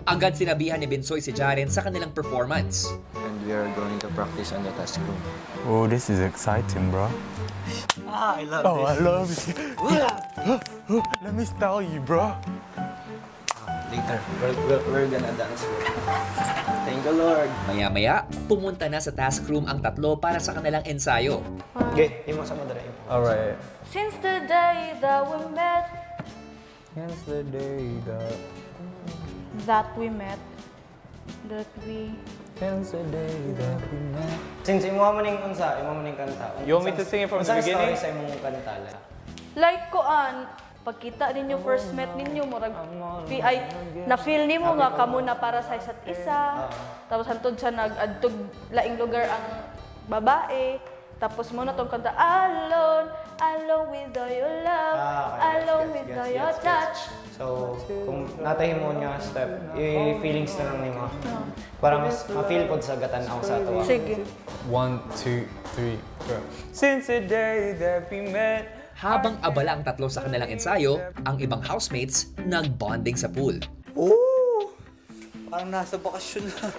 Agad sinabihan ni Binsoy si Jaren sa kanilang performance. And we are going to practice on the task room. Oh, this is exciting, bro. I love Oh, I love it. Let me style you, bro. Later, we're gonna dance. Thank you, Lord. Maya-maya, pumunta na sa task room ang tatlo para sa kanilang ensayo. Okay, yung sa madara. Alright. Since the day that we met, Since the day that... Since the day that we met... Since imo man ning unsa, imo man ning kanta. You want me to sing it from the beginning? Sa imong kanta la. like koan, pagkita ninyo, first met ninyo, murag, na-feel nimo nga kamo na para sa isa't isa. Tapos hantod siya nag-adtog laing lugar ang babae. Tapos mo na tong kanta, alone, alone with all your love, alone with all your touch. So, kung natay mo niya step, i-feelings na lang nimo. Para mas ma-feel pod sa gatan-aw sa ato. Sige. 1, 2, 3, go. Since the day that we met... Habang abala ang tatlo sa kanilang ensayo, ang ibang housemates nag-bonding sa pool. Oh! Parang nasa bakasyon lang.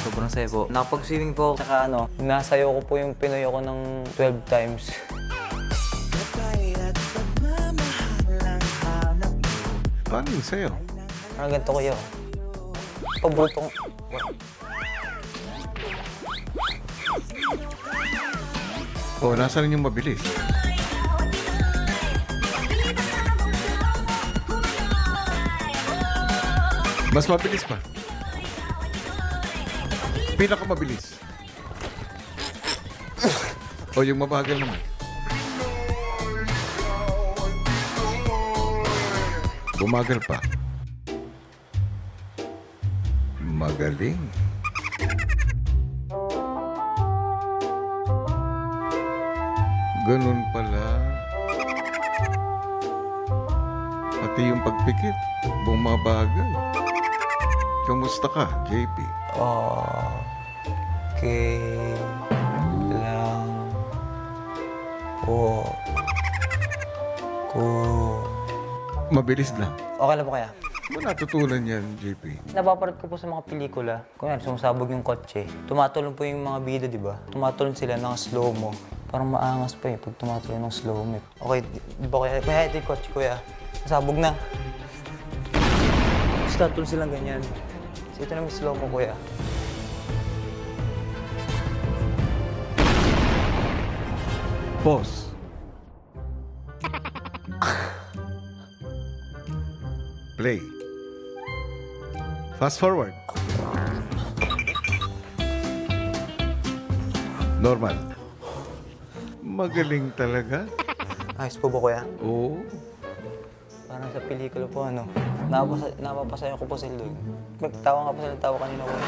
Sobrang saya po. Nakapag-swimming po ako. Saka nasayaw ko po yung Pinoy ako ng 12 times. Paano yung sayo? Parang ganito ko yun. Paborito ko. O, nasa rin yung mabilis? Mas mabilis pa. Pinakamabilis. O, yung mabagal naman. Bumagal pa. Magaling. Ganun pala. Pati yung pagpikit, bumabagal. Kamusta ka, JP? Okay lang po ko. Mabilis lang. Okay lang po kaya? Ba natutunan yan, JP? Napapanood ko po sa mga pelikula. Kung yan, sumasabog yung kotse. Tumatulong po yung mga bida, di ba? Tumatulong sila ng slow-mo. Parang maangas pa pag tumatulong ng slow-mo. Okay, di ba kaya? Kaya ito yung kotse, kuya. Nasabog na. Tapos tatulong silang ganyan. So ito na may slow-mo, kuya. Pause. Play. Fast forward. Normal. Magaling talaga. Ayos po ba, kuya? Oo. Parang sa pelikula po, napapasaya ko po sila doon. Tawa nga po sila tawa kanina, kuya.